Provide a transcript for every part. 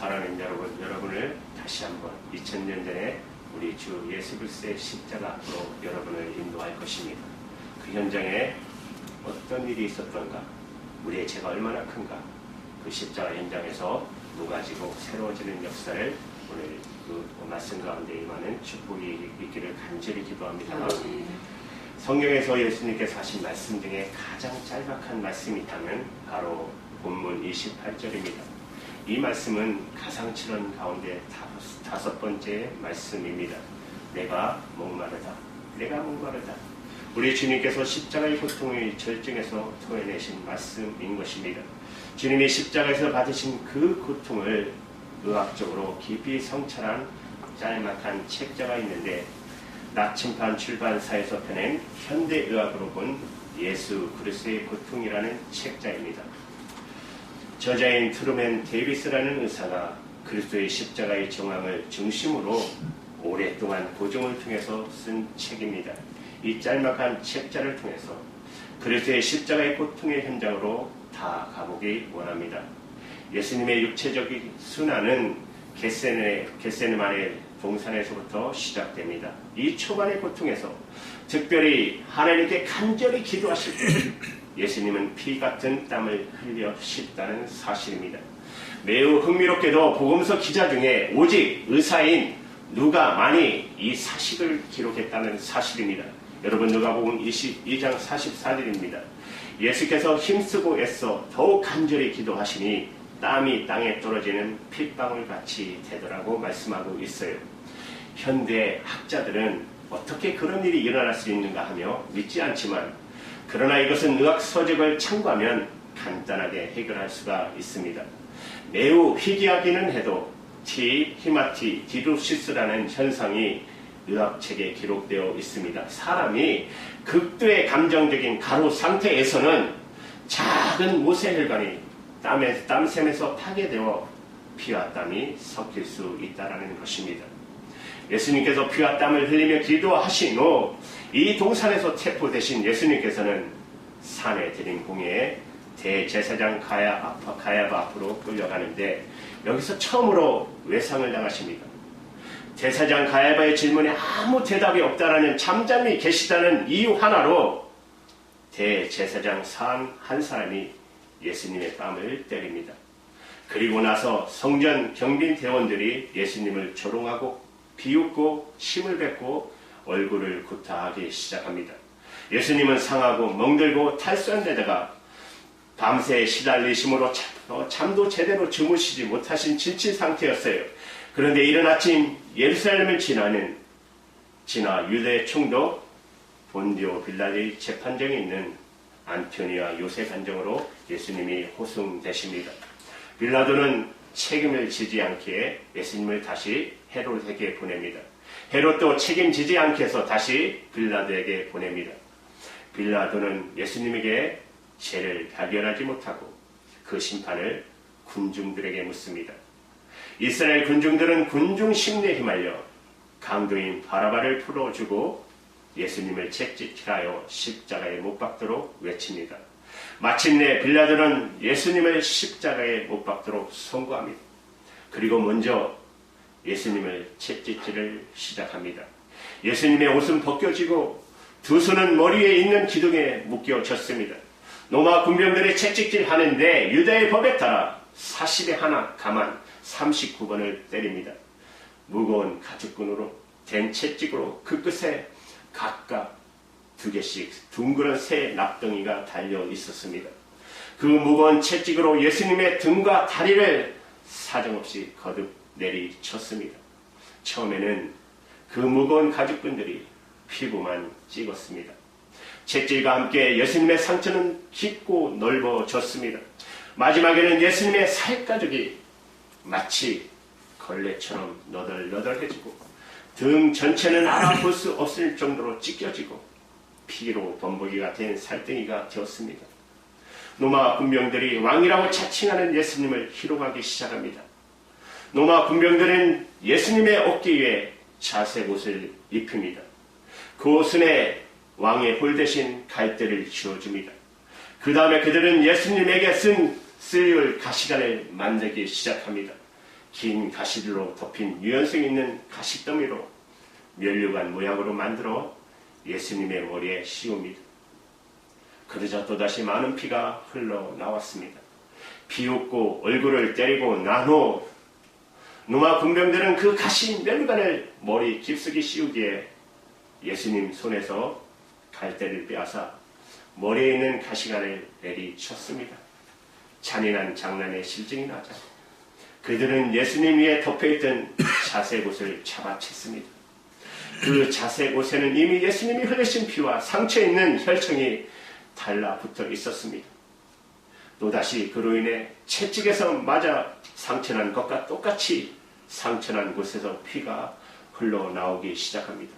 사랑하는 여러분을 다시 한번 2000년 전에 우리 주 예수 그리스도의 십자가 앞으로 여러분을 인도할 것입니다. 그 현장에 어떤 일이 있었던가, 우리의 죄가 얼마나 큰가, 그 십자가 현장에서 녹아지고 새로워지는 역사를 오늘 그 말씀 가운데 임하는 축복이 있기를 간절히 기도합니다. 성경에서 예수님께서 하신 말씀 중에 가장 짤막한 말씀이 있다면 바로 본문 28절입니다. 이 말씀은 가상칠언 가운데 다섯 번째 말씀입니다. 내가 목마르다. 내가 목마르다. 우리 주님께서 십자가의 고통의 절정에서 토해내신 말씀인 것입니다. 주님이 십자가에서 받으신 그 고통을 의학적으로 깊이 성찰한 짤막한 책자가 있는데, 나침반 출판사에서 펴낸 현대의학으로 본 예수 그리스도의 고통이라는 책자입니다. 저자인 트루맨 데이비스라는 의사가 그리스도의 십자가의 정황을 중심으로 오랫동안 고증을 통해서 쓴 책입니다. 이 짤막한 책자를 통해서 그리스도의 십자가의 고통의 현장으로 다 가보기 원합니다. 예수님의 육체적인 순환은 겟세마네 동산에서부터 시작됩니다. 이 초반의 고통에서 특별히 하나님께 간절히 기도하실 때 예수님은 피 같은 땀을 흘리셨다는 사실입니다. 매우 흥미롭게도 복음서 기자 중에 오직 의사인 누가만이 이 사실을 기록했다는 사실입니다. 여러분, 누가복음 22장 44절입니다. 예수께서 힘쓰고 애써 더욱 간절히 기도하시니 땀이 땅에 떨어지는 핏방울 같이 되더라고 말씀하고 있어요. 현대 학자들은 어떻게 그런 일이 일어날 수 있는가 하며 믿지 않지만, 그러나 이것은 의학 서적을 참고하면 간단하게 해결할 수가 있습니다. 매우 희귀하기는 해도 히마티디로시스라는 현상이 의학책에 기록되어 있습니다. 사람이 극도의 감정적인 가루 상태에서는 작은 모세혈관이 땀샘에서 파괴되어 피와 땀이 섞일 수 있다는 것입니다. 예수님께서 피와 땀을 흘리며 기도하신 후 이 동산에서 체포되신 예수님께서는 산에 들인 공회에 대제사장 가야바 앞으로 끌려가는데, 여기서 처음으로 외상을 당하십니다. 제사장 가야바의 질문에 아무 대답이 없다라는 잠잠히 계시다는 이유 하나로 대제사장 한 사람이 예수님의 뺨을 때립니다. 그리고 나서 성전 경비 대원들이 예수님을 조롱하고 비웃고 침을 뱉고 얼굴을 구타하기 시작합니다. 예수님은 상하고 멍들고 탈수한데다가 밤새 시달리심으로 잠도 제대로 주무시지 못하신 진치 상태였어요. 그런데 이른 아침 예루살렘을 지나 유대 총독 본디오 빌라의 재판정에 있는 안토니와 요셉 간정으로 예수님이 호송되십니다. 빌라도는 책임을 지지 않기에 예수님을 다시 헤롯에게 보냅니다. 헤롯도 책임지지 않게 해서 다시 빌라도에게 보냅니다. 빌라도는 예수님에게 죄를 발견하지 못하고 그 심판을 군중들에게 묻습니다. 이스라엘 군중들은 군중 심리에 휘말려 강도인 바라바를 풀어주고 예수님을 채찍질하여 십자가에 못 박도록 외칩니다. 마침내 빌라도는 예수님을 십자가에 못 박도록 선고합니다. 그리고 먼저 예수님을 채찍질을 시작합니다. 예수님의 옷은 벗겨지고 두 손은 머리에 있는 기둥에 묶여졌습니다. 로마 군병들이 채찍질 하는데 유대의 법에 따라 40에 하나 가만 39번을 때립니다. 무거운 가죽끈으로 된 채찍으로 그 끝에 각각 2개씩 둥그런 새 납덩이가 달려 있었습니다. 그 무거운 채찍으로 예수님의 등과 다리를 사정없이 거듭 내리쳤습니다. 처음에는 그 무거운 가죽끈들이 피부만 찍었습니다. 채찍과 함께 예수님의 상처는 깊고 넓어졌습니다. 마지막에는 예수님의 살가죽이 마치 걸레처럼 너덜너덜해지고 등 전체는 알아볼 수 없을 정도로 찢겨지고 피로 범벅이가 된 살덩이가 되었습니다. 로마 군병들이 왕이라고 자칭하는 예수님을 희롱하기 시작합니다. 로마 군병들은 예수님의 어깨 위에 자색 옷을 입힙니다. 그 옷에 왕의 볼 대신 갈대를 쥐어줍니다. 그 다음에 그들은 예수님에게 쓸 가시관을 만들기 시작합니다. 긴 가시로 덮인 유연성 있는 가시더미로 면류관 모양으로 만들어 예수님의 머리에 씌웁니다. 그러자 또다시 많은 피가 흘러나왔습니다. 비웃고 얼굴을 때리고 난 후 로마 군병들은 그 가시 면류관을 머리 깊숙이 씌우기에 예수님 손에서 갈대를 빼앗아 머리에 있는 가시관을 내리쳤습니다. 잔인한 장난의 실증이 나자 그들은 예수님 위에 덮여있던 자색 옷을 잡아챘습니다. 그 자색 옷에는 이미 예수님이 흘리신 피와 상처에 있는 혈청이 달라붙어 있었습니다. 또다시 그로 인해 채찍에서 맞아 상처난 것과 똑같이 상처난 곳에서 피가 흘러나오기 시작합니다.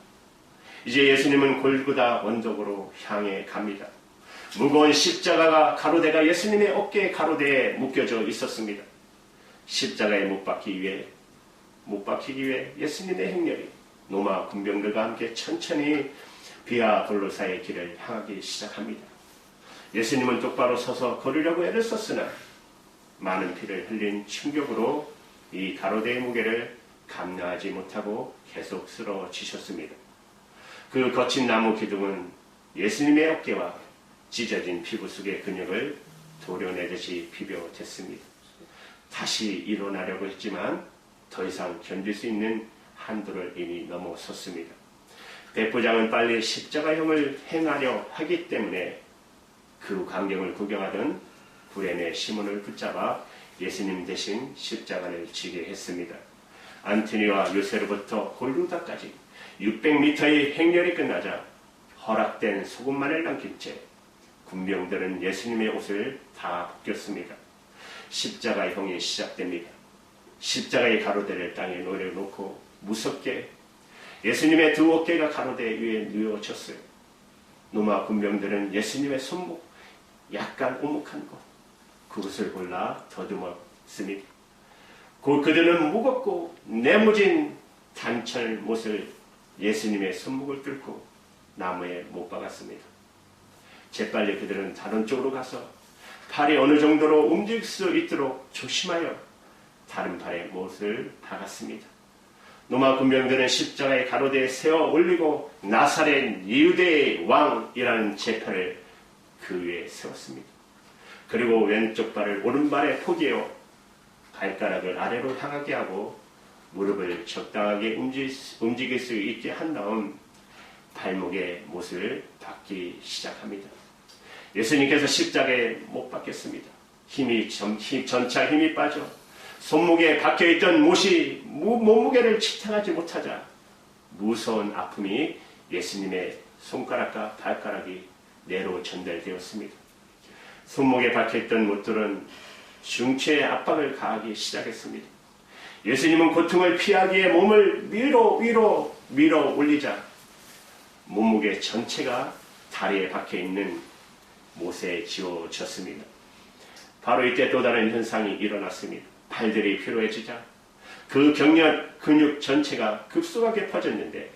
이제 예수님은 골고다 언덕으로 향해 갑니다. 무거운 십자가가 가로대가 예수님의 어깨 가로대에 묶여져 있었습니다. 십자가에 못 박히기 위해 예수님의 행렬이 로마 군병들과 함께 천천히 비아 돌로사의 길을 향하기 시작합니다. 예수님은 똑바로 서서 걸으려고 애를 썼으나 많은 피를 흘린 충격으로 이 가로대의 무게를 감당하지 못하고 계속 쓰러지셨습니다. 그 거친 나무 기둥은 예수님의 어깨와 찢어진 피부 속의 근육을 도려내듯이 비벼댔습니다. 다시 일어나려고 했지만 더 이상 견딜 수 있는 한도를 이미 넘어섰습니다. 백부장은 빨리 십자가형을 행하려 하기 때문에 그 광경을 구경하던 구레네 시몬을 붙잡아 예수님 대신 십자가를 지게 했습니다. 안토니와 요새로부터 골고다까지 600m의 행렬이 끝나자 허락된 소금만을 남긴 채 군병들은 예수님의 옷을 다 벗겼습니다. 십자가의 형이 시작됩니다. 십자가의 가로대를 땅에 내려놓고 무섭게 예수님의 두 어깨가 가로대 위에 누워졌어요. 로마 군병들은 예수님의 손목 약간 오목한 곳 그곳을 골라 더듬었습니다. 곧 그들은 무겁고 내무진 단철 못을 예수님의 손목을 뚫고 나무에 못 박았습니다. 재빨리 그들은 다른 쪽으로 가서 팔이 어느 정도로 움직일 수 있도록 조심하여 다른 팔에 못을 박았습니다. 로마 군병들은 십자가의 가로대에 세워 올리고 나사렛 유대의 왕이라는 제표를 그 위에 세웠습니다. 그리고 왼쪽 발을 오른발에 포개어 발가락을 아래로 향하게 하고 무릎을 적당하게 움직일 수 있게 한 다음 발목에 못을 박기 시작합니다. 예수님께서 십자가에 못 박혔습니다. 전차 힘이 빠져 손목에 박혀있던 못이 몸무게를 지탱하지 못하자 무서운 아픔이 예수님의 손가락과 발가락이 내로 전달되었습니다. 손목에 박혀있던 못들은 중추에 압박을 가하기 시작했습니다. 예수님은 고통을 피하기 위해 몸을 위로 밀어 올리자 몸무게 전체가 다리에 박혀있는 못에 지워졌습니다. 바로 이때 또 다른 현상이 일어났습니다. 팔들이 피로해지자 그 경련 근육 전체가 급속하게 퍼졌는데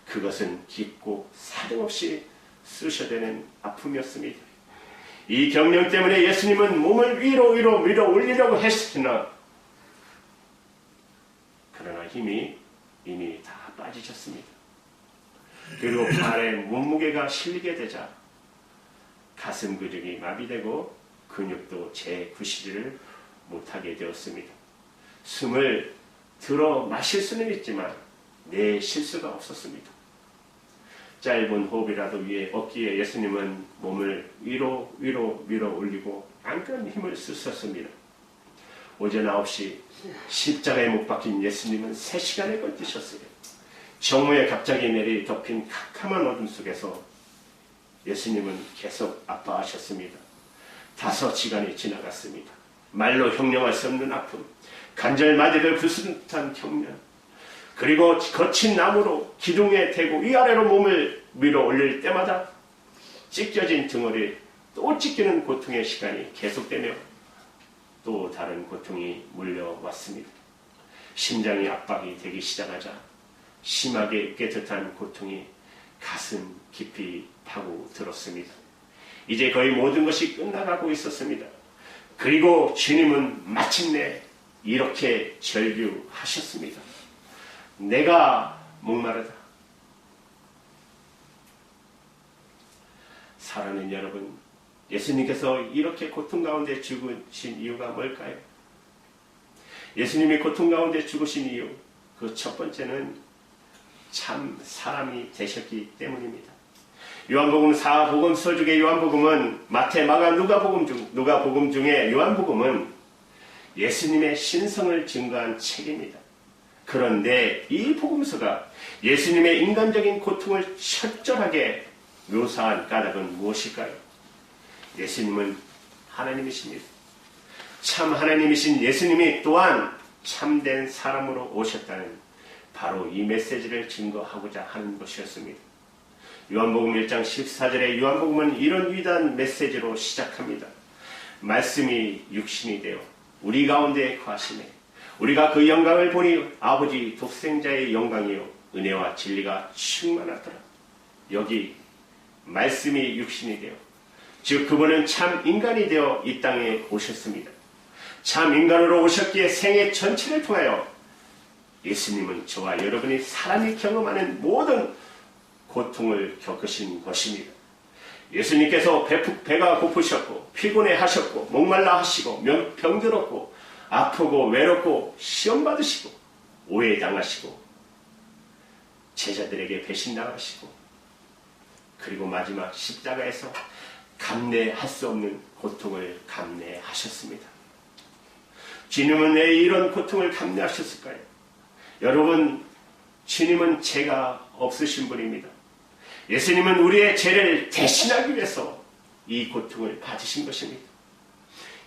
그것은 깊고 사정없이 쑤셔대는 아픔이었습니다. 이 경련 때문에 예수님은 몸을 위로 밀어 올리려고 했으나 그러나 힘이 이미 다 빠지셨습니다. 그리고 팔에 몸무게가 실리게 되자 가슴 근육이 마비되고 근육도 재구시를 못하게 되었습니다. 숨을 들어 마실 수는 있지만 내쉴 수가 없었습니다. 짧은 호흡이라도 위에 얻기에 예수님은 몸을 위로 밀어 올리고 안간 힘을 쓰셨습니다. 오전 9시 십자가에 못 박힌 예수님은 3시간에 걸리셨어요. 정오에 갑자기 내리 덮인 캄캄한 어둠 속에서 예수님은 계속 아파하셨습니다. 5시간이 지나갔습니다. 말로 형용할 수 없는 아픔, 관절마디를 부수는 듯한 경련, 그리고 거친 나무로 기둥에 대고 위아래로 몸을 밀어 올릴 때마다 찢겨진 등허리 또 찢기는 고통의 시간이 계속되며 또 다른 고통이 물려왔습니다. 심장이 압박이 되기 시작하자 심하게 입게 듯한 고통이 가슴 깊이 파고들었습니다. 이제 거의 모든 것이 끝나가고 있었습니다. 그리고 주님은 마침내 이렇게 절규하셨습니다. 내가 목마르다. 사랑하는 여러분, 예수님께서 이렇게 고통 가운데 죽으신 이유가 뭘까요? 예수님이 고통 가운데 죽으신 이유, 그 첫 번째는 참 사람이 되셨기 때문입니다. 요한복음 4복음서 중에 요한복음은 마태, 마가, 누가복음 중에 요한복음은 예수님의 신성을 증거한 책입니다. 그런데 이 복음서가 예수님의 인간적인 고통을 철저하게 묘사한 까닭은 무엇일까요? 예수님은 하나님이십니다. 참 하나님이신 예수님이 또한 참된 사람으로 오셨다는 바로 이 메시지를 증거하고자 하는 것이었습니다. 요한복음 1장 14절에 요한복음은 이런 위대한 메시지로 시작합니다. 말씀이 육신이 되어 우리 가운데 거하시네. 우리가 그 영광을 보니 아버지 독생자의 영광이요 은혜와 진리가 충만하더라. 여기 말씀이 육신이 되어, 즉 그분은 참 인간이 되어 이 땅에 오셨습니다. 참 인간으로 오셨기에 생애 전체를 통하여 예수님은 저와 여러분이 사람이 경험하는 모든 고통을 겪으신 것입니다. 예수님께서 배가 고프셨고 피곤해 하셨고 목말라 하시고 병들었고 아프고 외롭고 시험받으시고 오해당하시고 제자들에게 배신당하시고 그리고 마지막 십자가에서 감내할 수 없는 고통을 감내하셨습니다. 주님은 왜 이런 고통을 감내하셨을까요? 여러분, 주님은 죄가 없으신 분입니다. 예수님은 우리의 죄를 대신하기 위해서 이 고통을 받으신 것입니다.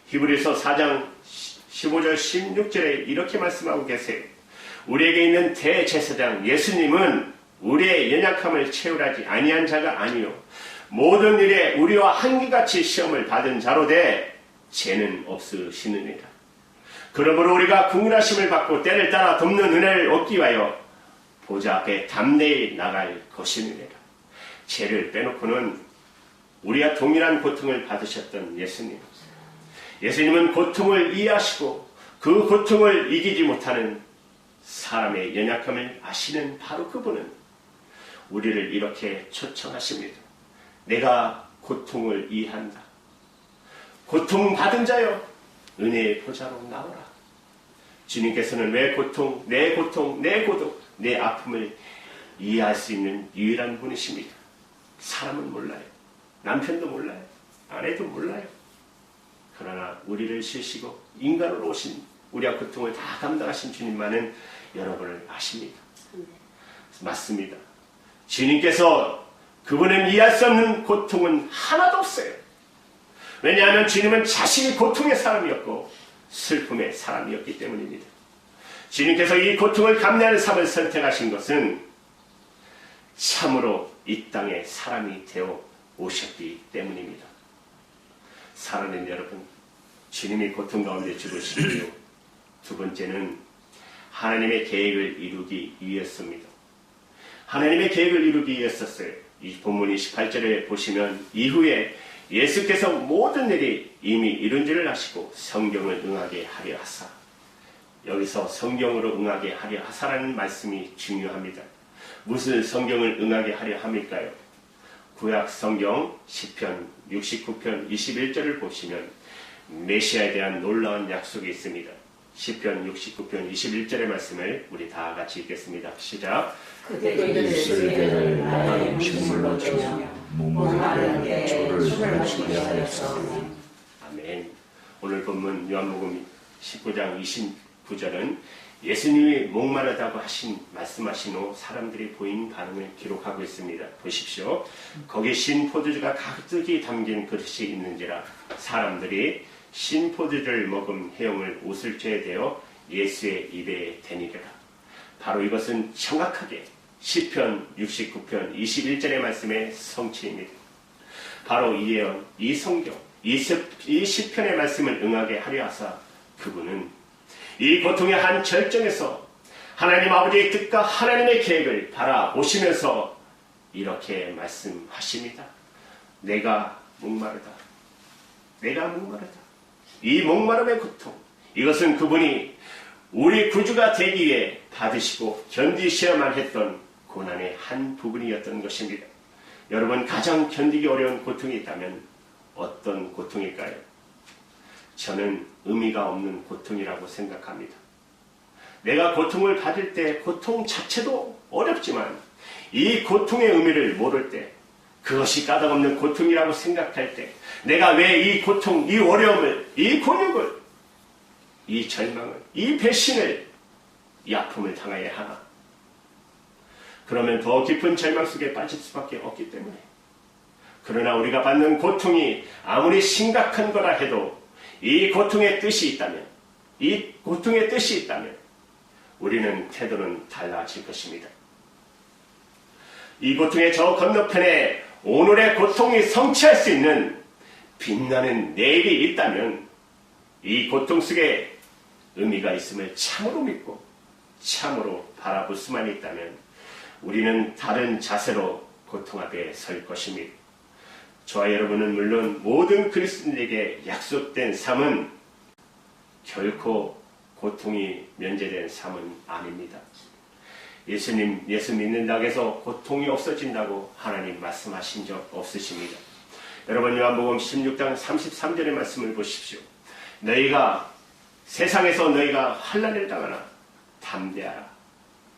히브리서 4장 15절 16절에 이렇게 말씀하고 계세요. 우리에게 있는 대제사장 예수님은 우리의 연약함을 채울하지 아니한 자가 아니요 모든 일에 우리와 한결같이 시험을 받은 자로되 죄는 없으시느니라. 그러므로 우리가 긍휼하심을 받고 때를 따라 돕는 은혜를 얻기 위하여 보좌 앞에 담대히 나갈 것이니라. 죄를 빼놓고는 우리와 동일한 고통을 받으셨던 예수님. 예수님은 고통을 이해하시고 그 고통을 이기지 못하는 사람의 연약함을 아시는 바로 그분은 우리를 이렇게 초청하십니다. 내가 고통을 이해한다. 고통받은 자여 은혜의 보좌로 나오라. 주님께서는 내 고통, 내 고독, 내 아픔을 이해할 수 있는 유일한 분이십니다. 사람은 몰라요. 남편도 몰라요. 아내도 몰라요. 그러나 우리를 지으시고 인간으로 오신 우리의 고통을 다 감당하신 주님만은 여러분을 아십니다. 맞습니다. 주님께서 그분은 이해할 수 없는 고통은 하나도 없어요. 왜냐하면 주님은 자신이 고통의 사람이었고 슬픔의 사람이었기 때문입니다. 주님께서 이 고통을 감내하는 삶을 선택하신 것은 참으로 이 땅에 사람이 되어 오셨기 때문입니다. 사랑하는 여러분, 주님이 고통 가운데 죽으신 이유 두 번째는 하나님의 계획을 이루기 위해서입니다. 하나님의 계획을 이루기 위해서였어요. 이 본문 28절에 보시면 이후에 예수께서 모든 일이 이미 이룬 줄을 아시고 성경을 응하게 하려 하사. 여기서 성경으로 응하게 하려 하사라는 말씀이 중요합니다. 무슨 성경을 응하게 하려 합니까요? 구약 성경 시편 69편 21절을 보시면 메시아에 대한 놀라운 약속이 있습니다. 시편 69편 21절의 말씀을 우리 다 같이 읽겠습니다. 시작. 그들이 세계를 나의 식물로 주며 몸을 마르게 주를 마시게 하였사오니. 아멘. 오늘 본문 요한복음 19장 29절은 예수님이 목마르다고 말씀하신 후 사람들이 보인 반응을 기록하고 있습니다. 보십시오. 거기 신포도주가 가득히 담긴 그릇이 있는지라 사람들이 신포도주를 먹은 해용을 옷을 죄에 대어 예수의 입에 대니라. 바로 이것은 정확하게 시편 69편 21절의 말씀의 성취입니다. 바로 이 예언, 이 성경, 이 시편의 말씀을 응하게 하려 하사 그분은 이 고통의 한 절정에서 하나님 아버지의 뜻과 하나님의 계획을 바라보시면서 이렇게 말씀하십니다. 내가 목마르다. 내가 목마르다. 이 목마름의 고통, 이것은 그분이 우리 구주가 되기 위해 받으시고 견디셔야만 했던 고난의 한 부분이었던 것입니다. 여러분, 가장 견디기 어려운 고통이 있다면 어떤 고통일까요? 저는 의미가 없는 고통이라고 생각합니다. 내가 고통을 받을 때 고통 자체도 어렵지만 이 고통의 의미를 모를 때, 그것이 까닭없는 고통이라고 생각할 때, 내가 왜 이 고통, 이 어려움을, 이 곤욕을, 이 절망을, 이 배신을, 이 아픔을 당해야 하나? 그러면 더 깊은 절망 속에 빠질 수밖에 없기 때문에. 그러나 우리가 받는 고통이 아무리 심각한 거라 해도 이 고통의 뜻이 있다면, 우리는 태도는 달라질 것입니다. 이 고통의 저 건너편에 오늘의 고통이 성취할 수 있는 빛나는 내일이 있다면, 이 고통 속에 의미가 있음을 참으로 믿고 참으로 바라볼 수만 있다면 우리는 다른 자세로 고통 앞에 설 것입니다. 저와 여러분은 물론 모든 그리스도인에게 약속된 삶은 결코 고통이 면제된 삶은 아닙니다. 예수 믿는다고 해서 고통이 없어진다고 하나님 말씀하신 적 없으십니다. 여러분, 요한복음 16장 33절의 말씀을 보십시오. 세상에서 너희가 환난을 당하나 담대하라.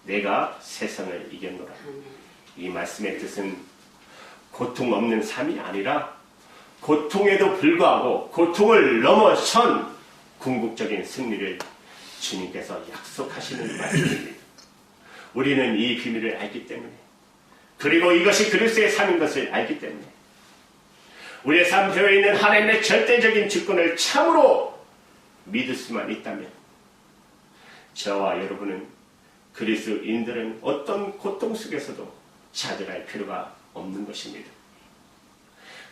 내가 세상을 이겼노라. 이 말씀의 뜻은 고통 없는 삶이 아니라 고통에도 불구하고 고통을 넘어선 궁극적인 승리를 주님께서 약속하시는 말씀입니다. 우리는 이 비밀을 알기 때문에, 그리고 이것이 그리스도의 삶인 것을 알기 때문에, 우리의 삶 배에 있는 하나님의 절대적인 주권을 참으로 믿을 수만 있다면, 저와 여러분은, 그리스도인들은 어떤 고통 속에서도 좌절할 필요가 없는 것입니다.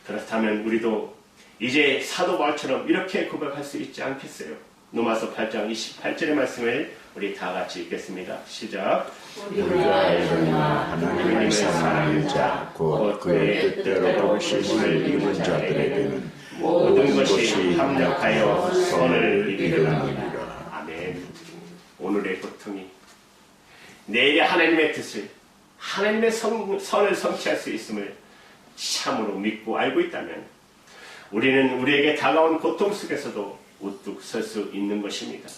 그렇다면 우리도 이제 사도 바울처럼 이렇게 고백할 수 있지 않겠어요? 로마서 8장 28절의 말씀을 우리 다 같이 읽겠습니다. 시작. 우리가 알거니와 하나님을 사랑하는 자, 곧 그의 뜻대로 부르심을 입은 자들에게는 모든 것이 합력하여 선을 이루느니라. 아멘. 오늘의 고통이 내일의 하나님의 뜻을, 하나님의 선을 성취할 수 있음을 참으로 믿고 알고 있다면 우리는 우리에게 다가온 고통 속에서도 우뚝 설 수 있는 것입니다.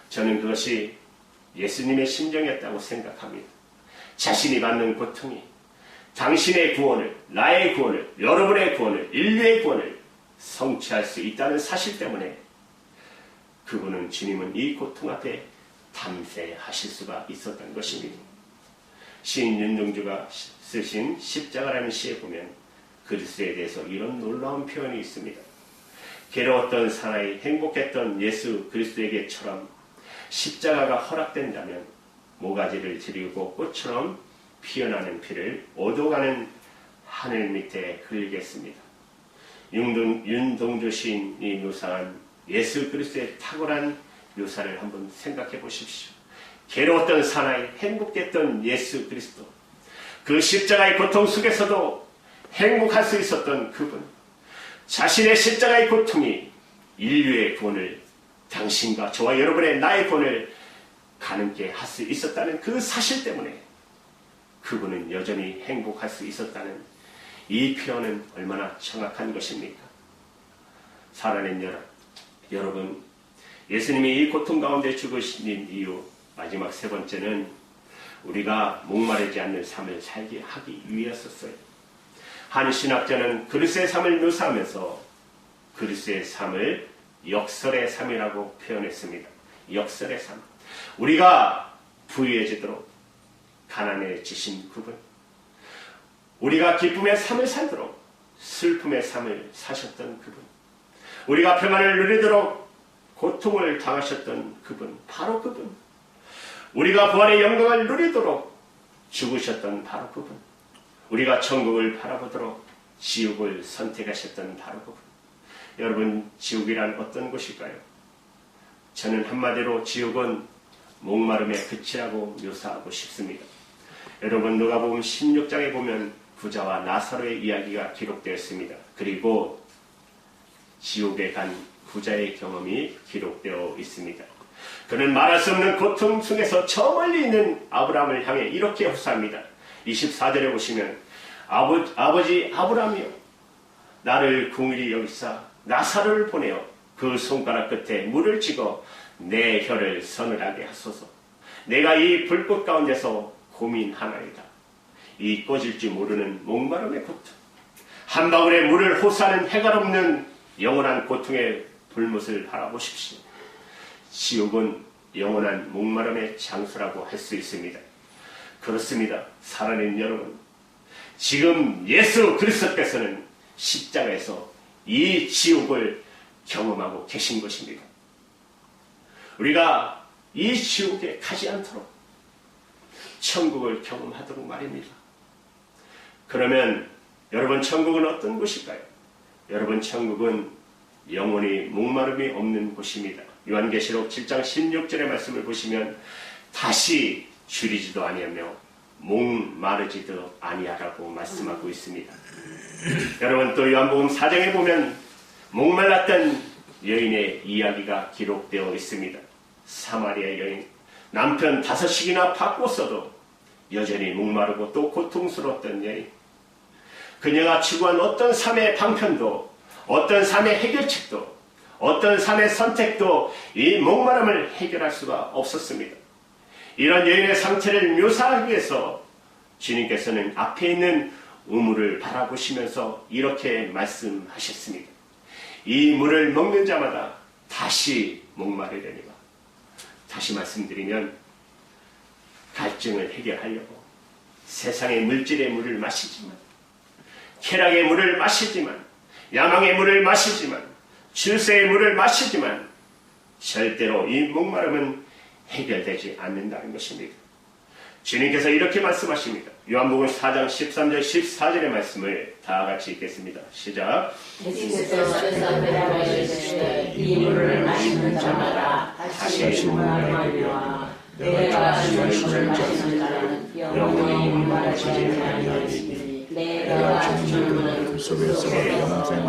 저는 그것이 예수님의 심정이었다고 생각합니다. 자신이 받는 고통이 당신의 구원을, 나의 구원을, 여러분의 구원을, 인류의 구원을 성취할 수 있다는 사실 때문에 주님은 이 고통 앞에 담대하실 수가 있었던 것입니다. 시인 윤동주가 쓰신 십자가라는 시에 보면 그리스도에 대해서 이런 놀라운 표현이 있습니다. 괴로웠던 사나이, 행복했던 예수 그리스도에게처럼 십자가가 허락된다면 모가지를 들이고 꽃처럼 피어나는 피를 오도가는 하늘 밑에 흘리겠습니다. 윤동주 시인이 묘사한 예수 그리스도의 탁월한 묘사를 한번 생각해 보십시오. 괴로웠던 사나이, 행복했던 예수 그리스도, 그 십자가의 고통 속에서도 행복할 수 있었던 그분, 자신의 십자가의 고통이 인류의 구원을, 당신과 저와 여러분의 나의 구원을 가능케 할 수 있었다는 그 사실 때문에 그분은 여전히 행복할 수 있었다는 이 표현은 얼마나 정확한 것입니까? 사랑하는 여러분, 예수님이 이 고통 가운데 죽으신 이유 마지막 세 번째는 우리가 목마르지 않는 삶을 살게 하기 위해서였어요. 한 신학자는 그리스도의 삶을 묘사하면서 그리스도의 삶을 역설의 삶이라고 표현했습니다. 역설의 삶. 우리가 부유해지도록 가난해지신 그분, 우리가 기쁨의 삶을 살도록 슬픔의 삶을 사셨던 그분, 우리가 평안을 누리도록 고통을 당하셨던 그분, 바로 그분, 우리가 부활의 영광을 누리도록 죽으셨던 바로 그분, 우리가 천국을 바라보도록 지옥을 선택하셨던 바로 그분. 여러분, 지옥이란 어떤 곳일까요? 저는 한마디로 지옥은 목마름의 끝이라고 묘사하고 싶습니다. 여러분, 누가복음 16장에 보면 부자와 나사로의 이야기가 기록되어 있습니다. 그리고 지옥에 간 부자의 경험이 기록되어 있습니다. 그는 말할 수 없는 고통 중에서 저 멀리 있는 아브라함을 향해 이렇게 호소합니다. 24절에 보시면 아버지 아브라함이여 나를 긍휼히 여기사 나사로를 보내어 그 손가락 끝에 물을 찍어 내 혀를 서늘하게 하소서. 내가 이 불꽃 가운데서 고민하나이다. 이 꺼질지 모르는 목마름의 고통, 한 방울의 물을 호소하는 해가 없는 영원한 고통의 불못을 바라보십시오. 지옥은 영원한 목마름의 장소라고 할 수 있습니다. 그렇습니다. 사랑하는 여러분, 지금 예수 그리스도께서는 십자가에서 이 지옥을 경험하고 계신 것입니다. 우리가 이 지옥에 가지 않도록 천국을 경험하도록 말입니다. 그러면 여러분 천국은 어떤 곳일까요? 여러분 천국은 영원히 목마름이 없는 곳입니다. 요한계시록 7장 16절의 말씀을 보시면 다시 줄이지도 아니하며 목마르지도 아니하라고 말씀하고 있습니다. 여러분 또 요한복음 4장에 보면 목말랐던 여인의 이야기가 기록되어 있습니다. 사마리아 여인, 남편 5씩이나 바꿨어도 여전히 목마르고 또 고통스러웠던 여인. 그녀가 추구한 어떤 삶의 방편도, 어떤 삶의 해결책도, 어떤 삶의 선택도 이 목마름을 해결할 수가 없었습니다. 이런 여인의 상태를 묘사하기 위해서 주님께서는 앞에 있는 우물을 바라보시면서 이렇게 말씀하셨습니다. 이 물을 먹는 자마다 다시 목마르려니와. 다시 말씀드리면 갈증을 해결하려고 세상의 물질의 물을 마시지만, 쾌락의 물을 마시지만, 야망의 물을 마시지만, 출세의 물을 마시지만 절대로 이 목마름은 해결되지 않는다는 것입니다. 주님께서 이렇게 말씀하십니다. 요한복음 4장 13절 14절의 말씀을 다 같이 읽겠습니다. 시작. 예수께서 대답하시되 이 물을 마시는 자마다 다시 목마르리라. 내가 주는 물을 마시는 자는 영원히 목마르지 아니하리니 내가 주는 물은 속에서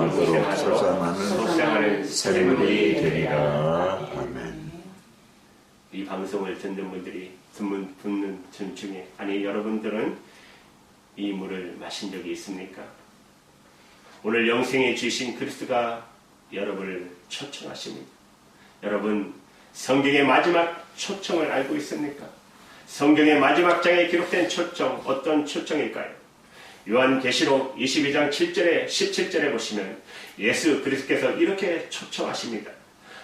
영생하도록 솟아나는 샘물이 되리라. 아멘. 이 방송을 듣는 분들이 듣는 분 중에, 아니 여러분들은 이 물을 마신 적이 있습니까? 오늘 영생에 주신 그리스도가 여러분을 초청하십니다. 여러분 성경의 마지막 초청을 알고 있습니까? 성경의 마지막 장에 기록된 초청, 어떤 초청일까요? 요한계시록 22장 7절에 17절에 보시면 예수 그리스도께서 이렇게 초청하십니다.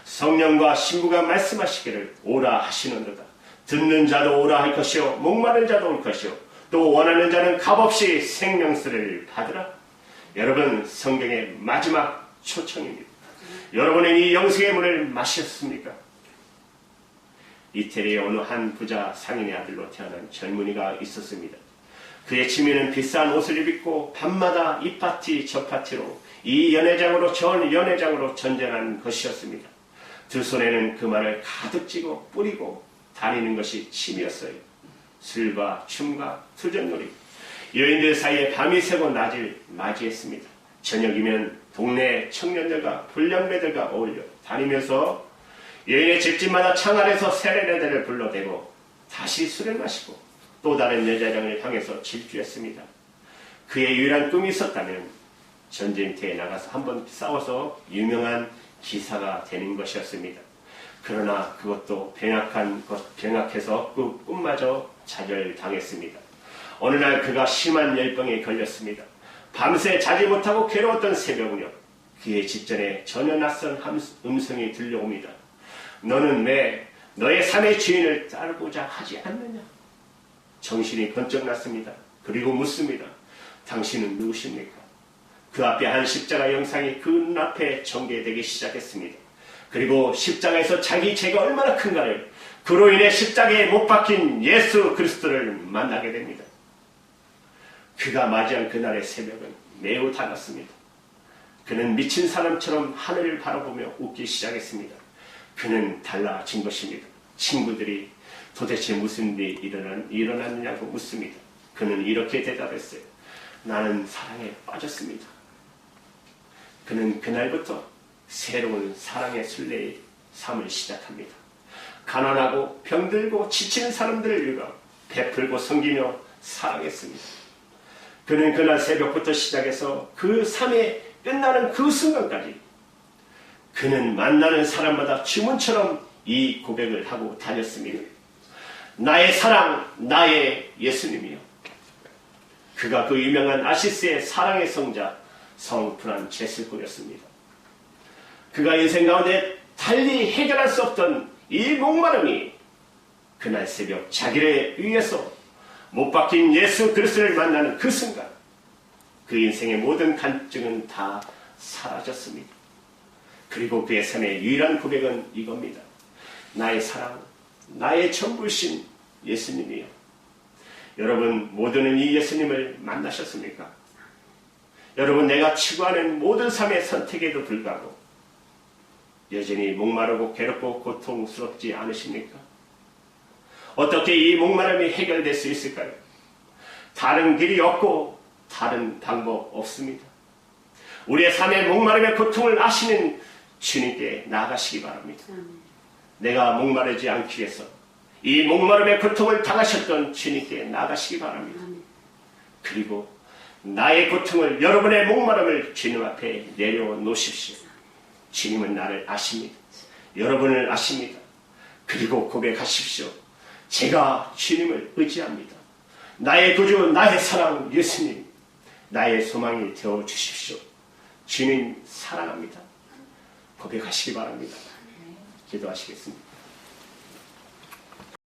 성령과 신부가 말씀하시기를 오라 하시는도다. 듣는 자도 오라 할 것이요 목마른 자도 올 것이요 또 원하는 자는 값없이 생명수를 받으라. 여러분 성경의 마지막 초청입니다. 여러분은 이 영생의 물을 마셨습니까? 이태리의 어느 한 부자 상인의 아들로 태어난 젊은이가 있었습니다. 그의 취미는 비싼 옷을 입고 밤마다 이 파티 저 파티로 이 연회장으로 저 연회장으로 전전하는 것이었습니다. 두 손에는 그 말을 가득 쥐고 뿌리고 다니는 것이 취미였어요. 술과 춤과 투전놀이, 여인들 사이에 밤이 새고 낮을 맞이했습니다. 저녁이면 동네 청년들과 불량배들과 어울려 다니면서 여인의 집집마다 창 아래서 세레네들을 불러대고 다시 술을 마시고 또 다른 여자장을 향해서 질주했습니다. 그의 유일한 꿈이 있었다면 전쟁터에 나가서 한번 싸워서 유명한 기사가 되는 것이었습니다. 그러나 그것도 병약해서 그 꿈마저 좌절당했습니다. 어느 날 그가 심한 열병에 걸렸습니다. 밤새 자지 못하고 괴로웠던 새벽녘 그의 집전에 전혀 낯선 음성이 들려옵니다. 너는 왜 너의 삶의 주인을 따르고자 하지 않느냐? 정신이 번쩍 났습니다. 그리고 묻습니다. 당신은 누구십니까? 그 앞에 한 십자가 영상이 그 눈앞에 전개되기 시작했습니다. 그리고 십자가에서 자기 죄가 얼마나 큰가를, 그로 인해 십자가에 못 박힌 예수 그리스도를 만나게 됩니다. 그가 맞이한 그날의 새벽은 매우 달랐습니다. 그는 미친 사람처럼 하늘을 바라보며 웃기 시작했습니다. 그는 달라진 것입니다. 친구들이 도대체 무슨 일이 일어났느냐고 묻습니다. 그는 이렇게 대답했어요. 나는 사랑에 빠졌습니다. 그는 그날부터 새로운 사랑의 순례의 삶을 시작합니다. 가난하고 병들고 지치는 사람들을 위해 베풀고 섬기며 사랑했습니다. 그는 그날 새벽부터 시작해서 그 삶에 끝나는 그 순간까지 그는 만나는 사람마다 주문처럼 이 고백을 하고 다녔습니다. 나의 사랑, 나의 예수님이요. 그가 그 유명한 아시스의 사랑의 성자 성 프란체스코였습니다. 그가 인생 가운데 달리 해결할 수 없던 이 목마름이 그날 새벽 자기를 위해서 못 박힌 예수 그리스도를 만나는 그 순간 그 인생의 모든 간증은 다 사라졌습니다. 그리고 그의 삶의 유일한 고백은 이겁니다. 나의 사랑, 나의 전부신 예수님이요. 여러분 모두는 이 예수님을 만나셨습니까? 여러분 내가 추구하는 모든 삶의 선택에도 불구하고 여전히 목마르고 괴롭고 고통스럽지 않으십니까? 어떻게 이 목마름이 해결될 수 있을까요? 다른 길이 없고 다른 방법 없습니다. 우리의 삶의 목마름의 고통을 아시는 주님께 나아가시기 바랍니다. 내가 목마르지 않기 위해서 이 목마름의 고통을 당하셨던 주님께 나아가시기 바랍니다. 그리고 나의 고통을, 여러분의 목마름을 주님 앞에 내려놓으십시오. 주님은 나를 아십니다. 여러분을 아십니다. 그리고 고백하십시오. 제가 주님을 의지합니다. 나의 구주, 나의 사랑 예수님, 나의 소망이 되어주십시오. 주님 사랑합니다. 고백하시기 바랍니다. 기도하시겠습니다.